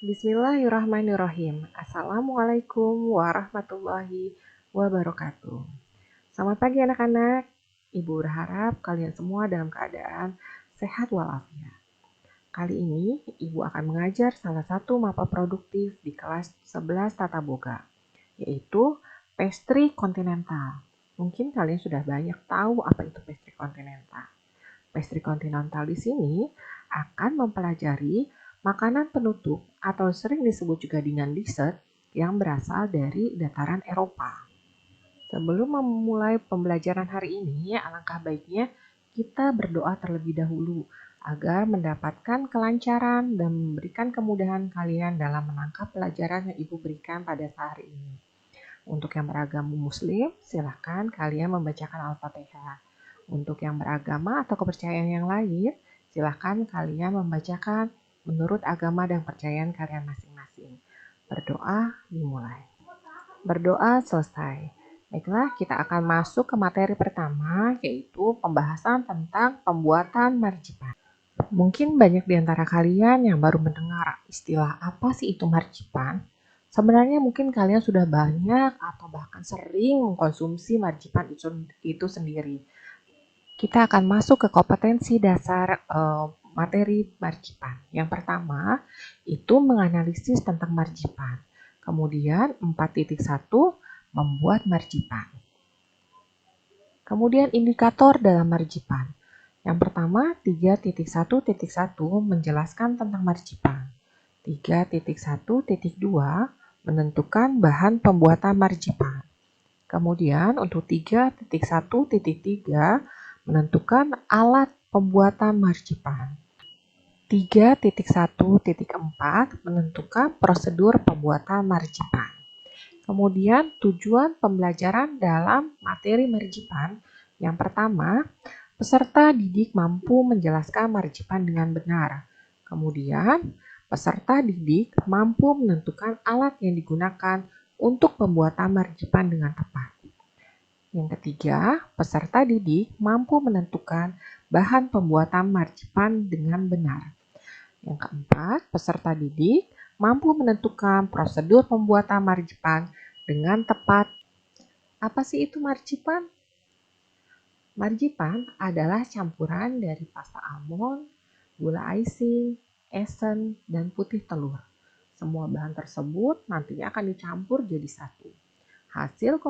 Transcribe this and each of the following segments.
Bismillahirrahmanirrahim. Assalamualaikum warahmatullahi wabarakatuh. Selamat pagi anak-anak. Ibu berharap kalian semua dalam keadaan sehat walafiat. Kali ini Ibu akan mengajar salah satu mapa produktif di kelas 11 Tata Boga, yaitu pastry kontinental. Mungkin kalian sudah banyak tahu apa itu pastry kontinental. Pastry kontinental di sini akan mempelajari makanan penutup atau sering disebut juga dengan dessert yang berasal dari dataran Eropa. Sebelum memulai pembelajaran hari ini, alangkah baiknya kita berdoa terlebih dahulu agar mendapatkan kelancaran dan memberikan kemudahan kalian dalam menangkap pelajaran yang Ibu berikan pada hari ini. Untuk yang beragama Muslim, silakan kalian membacakan Al-Fatihah. Untuk yang beragama atau kepercayaan yang lain, silakan kalian membacakan menurut agama dan kepercayaan kalian masing-masing. Berdoa dimulai. Berdoa selesai. Baiklah, kita akan masuk ke materi pertama, yaitu pembahasan tentang pembuatan marzipan. Mungkin banyak di antara kalian yang baru mendengar istilah apa sih itu marzipan. Sebenarnya mungkin kalian sudah banyak atau bahkan sering mengkonsumsi marzipan itu sendiri. Kita akan masuk ke kompetensi dasar materi marzipan. Yang pertama, itu menganalisis tentang marzipan. Kemudian 4.1 membuat marzipan. Kemudian indikator dalam marzipan. Yang pertama, 3.1.1 menjelaskan tentang marzipan. 3.1.2 menentukan bahan pembuatan marzipan. Kemudian untuk 3.1.3 menentukan alat pembuatan marzipan. 3.1.4 menentukan prosedur pembuatan marzipan. Kemudian tujuan pembelajaran dalam materi marzipan. Yang pertama, peserta didik mampu menjelaskan marzipan dengan benar. Kemudian, peserta didik mampu menentukan alat yang digunakan untuk pembuatan marzipan dengan tepat. Yang ketiga, peserta didik mampu menentukan bahan pembuatan marzipan dengan benar. Yang keempat, peserta didik mampu menentukan prosedur pembuatan marzipan dengan tepat. Apa sih itu marzipan? Marzipan adalah campuran dari pasta almond, gula icing, esen, dan putih telur. Semua bahan tersebut nantinya akan dicampur jadi satu. Hasil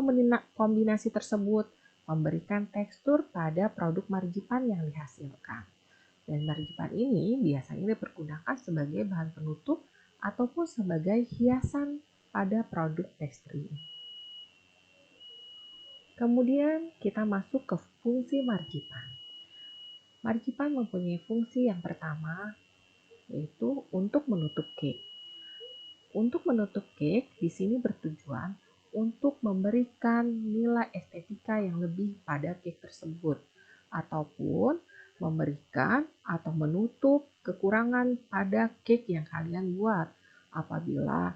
kombinasi tersebut memberikan tekstur pada produk marzipan yang dihasilkan. Dan marzipan ini biasanya dipergunakan sebagai bahan penutup ataupun sebagai hiasan pada produk pastry. Kemudian kita masuk ke fungsi marzipan. Marzipan mempunyai fungsi yang pertama, yaitu untuk menutup cake. Untuk menutup cake di sini bertujuan untuk memberikan nilai estetika yang lebih pada cake tersebut, ataupun memberikan atau menutup kekurangan pada cake yang kalian buat. Apabila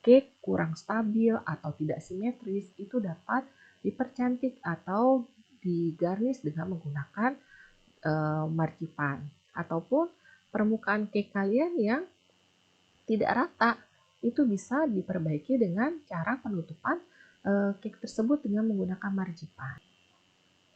cake kurang stabil atau tidak simetris, itu dapat dipercantik atau digarnish dengan menggunakan marzipan. Ataupun permukaan cake kalian yang tidak rata, itu bisa diperbaiki dengan cara penutupan cake tersebut dengan menggunakan marzipan.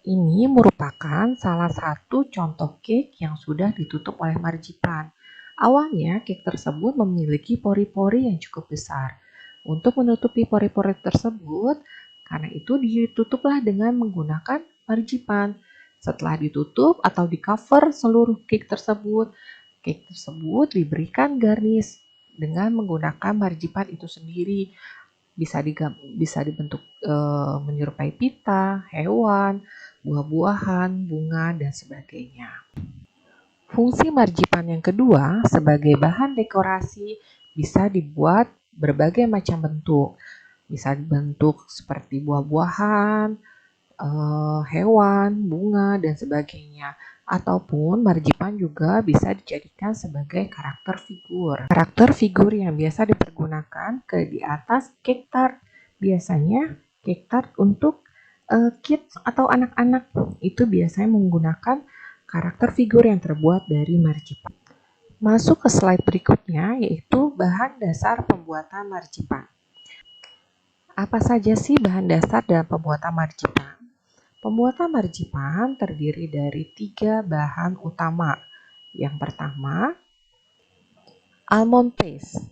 Ini merupakan salah satu contoh cake yang sudah ditutup oleh marzipan. Awalnya cake tersebut memiliki pori-pori yang cukup besar. Untuk menutupi pori-pori tersebut, karena itu ditutuplah dengan menggunakan marzipan. Setelah ditutup atau di cover seluruh cake tersebut diberikan garnish dengan menggunakan marzipan itu sendiri. Bisa dibentuk menyerupai pita, hewan, buah-buahan, bunga, dan sebagainya. Fungsi marzipan yang kedua sebagai bahan dekorasi bisa dibuat berbagai macam bentuk. Bisa dibentuk seperti buah-buahan, hewan, bunga, dan sebagainya. Ataupun marzipan juga bisa dijadikan sebagai karakter figur. Karakter figur yang biasa dipergunakan di atas cake tart. Biasanya cake tart untuk kids atau anak-anak itu biasanya menggunakan karakter figur yang terbuat dari marzipan. Masuk ke slide berikutnya, yaitu bahan dasar pembuatan marzipan. Apa saja sih bahan dasar dalam pembuatan marzipan? Pembuatan marzipan terdiri dari 3 bahan utama. Yang pertama, almond paste.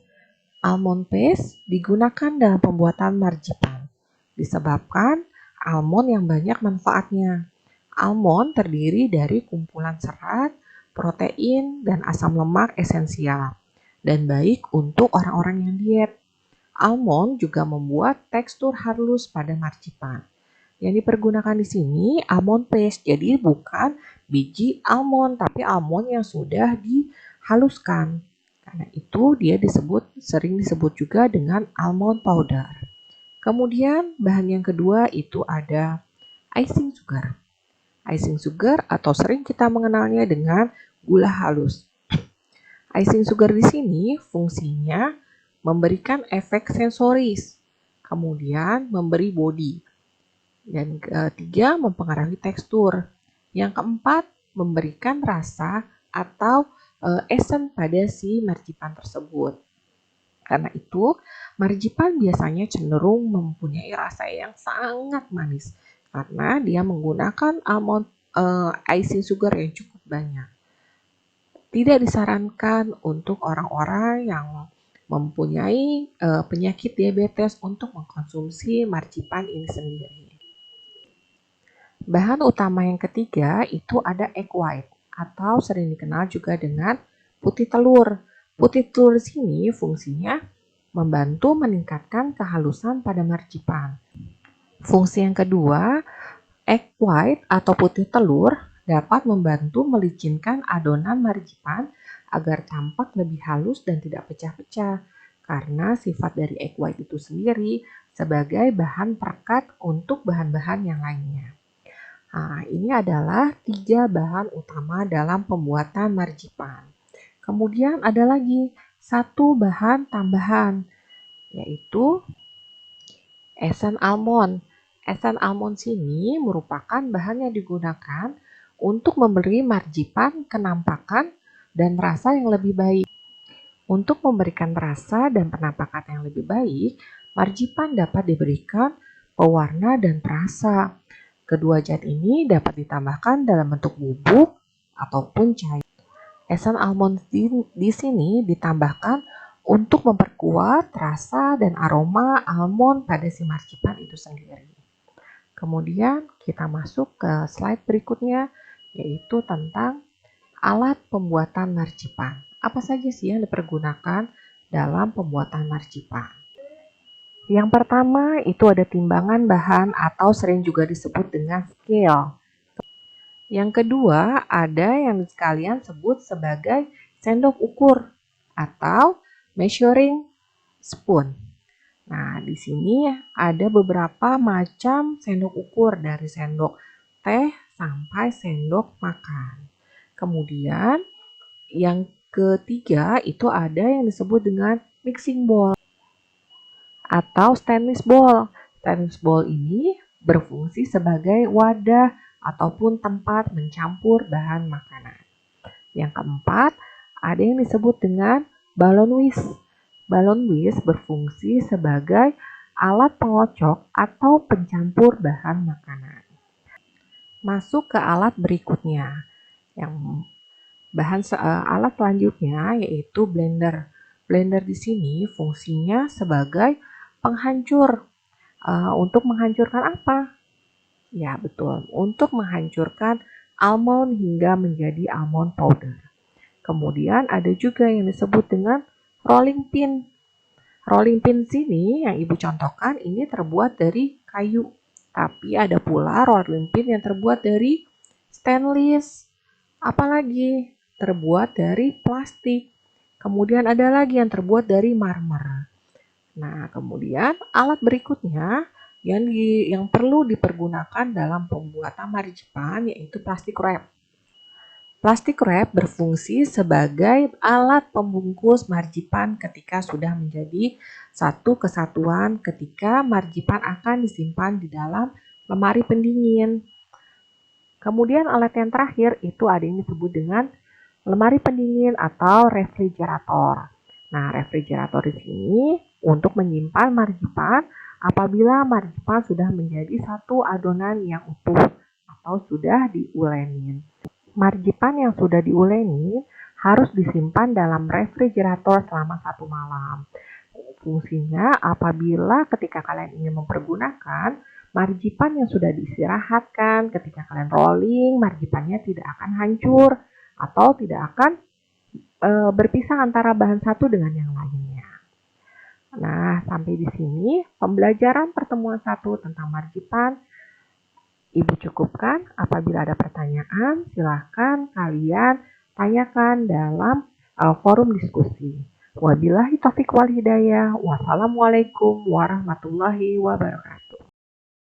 Almond paste digunakan dalam pembuatan marzipan disebabkan almond yang banyak manfaatnya. Almond terdiri dari kumpulan serat, protein, dan asam lemak esensial dan baik untuk orang-orang yang diet. Almond juga membuat tekstur halus pada marzipan. Yang dipergunakan di sini almond paste, jadi bukan biji almond, tapi almond yang sudah dihaluskan. Karena itu dia sering disebut juga dengan almond powder. Kemudian bahan yang kedua itu ada icing sugar. Icing sugar atau sering kita mengenalnya dengan gula halus. Icing sugar di sini fungsinya memberikan efek sensoris, kemudian memberi body. Dan ketiga, mempengaruhi tekstur. Yang keempat, memberikan rasa atau esen pada si marzipan tersebut. Karena itu, marzipan biasanya cenderung mempunyai rasa yang sangat manis karena dia menggunakan almond icing sugar yang cukup banyak. Tidak disarankan untuk orang-orang yang mempunyai penyakit diabetes untuk mengkonsumsi marzipan ini sendiri. Bahan utama yang ketiga itu ada egg white atau sering dikenal juga dengan putih telur. Putih telur di sini fungsinya membantu meningkatkan kehalusan pada marzipan. Fungsi yang kedua, egg white atau putih telur dapat membantu melicinkan adonan marzipan agar tampak lebih halus dan tidak pecah-pecah. Karena sifat dari egg white itu sendiri sebagai bahan perekat untuk bahan-bahan yang lainnya. Nah, ini adalah 3 bahan utama dalam pembuatan marzipan. Kemudian ada lagi 1 bahan tambahan, yaitu esen almond. Esen almond sini merupakan bahan yang digunakan untuk memberi marzipan kenampakan dan rasa yang lebih baik. Untuk memberikan rasa dan penampakan yang lebih baik, marzipan dapat diberikan pewarna dan perasa. Kedua zat ini dapat ditambahkan dalam bentuk bubuk ataupun cair. Esen almond di sini ditambahkan untuk memperkuat rasa dan aroma almond pada si marzipan itu sendiri. Kemudian kita masuk ke slide berikutnya, yaitu tentang alat pembuatan marzipan. Apa saja sih yang dipergunakan dalam pembuatan marzipan? Yang pertama itu ada timbangan bahan atau sering juga disebut dengan scale. Yang kedua ada yang sekalian sebut sebagai sendok ukur atau measuring spoon. Nah, di sini ada beberapa macam sendok ukur dari sendok teh sampai sendok makan. Kemudian yang ketiga itu ada yang disebut dengan mixing bowl atau stainless bowl. Stainless bowl ini berfungsi sebagai wadah ataupun tempat mencampur bahan makanan. Yang keempat, ada yang disebut dengan balon whisk. Balon whisk berfungsi sebagai alat pengocok atau pencampur bahan makanan. Masuk ke alat berikutnya. Yang alat selanjutnya yaitu blender. Blender di sini fungsinya sebagai penghancur. Untuk menghancurkan apa? Ya, betul. Untuk menghancurkan almond hingga menjadi almond powder. Kemudian ada juga yang disebut dengan rolling pin. Rolling pin sini yang Ibu contohkan ini terbuat dari kayu. Tapi ada pula rolling pin yang terbuat dari stainless. Apalagi terbuat dari plastik. Kemudian ada lagi yang terbuat dari marmer. Nah, kemudian alat berikutnya yang perlu dipergunakan dalam pembuatan marzipan yaitu plastic wrap. Plastic wrap berfungsi sebagai alat pembungkus marzipan ketika sudah menjadi satu kesatuan ketika marzipan akan disimpan di dalam lemari pendingin. Kemudian alat yang terakhir itu ada yang disebut dengan lemari pendingin atau refrigerator. Nah, refrigerator di sini untuk menyimpan marzipan apabila marzipan sudah menjadi satu adonan yang utuh atau sudah diulenin. Marzipan yang sudah diulenin harus disimpan dalam refrigerator selama 1 malam. Fungsinya apabila ketika kalian ingin mempergunakan marzipan yang sudah diistirahatkan, ketika kalian rolling, marzipannya tidak akan hancur atau tidak akan berpisah antara bahan satu dengan yang lainnya. Nah, sampai di sini pembelajaran pertemuan 1 tentang marzipan. Ibu cukupkan. Apabila ada pertanyaan, silahkan kalian tanyakan dalam forum diskusi. Wabillahi taufiq wal hidayah. Wassalamualaikum warahmatullahi wabarakatuh.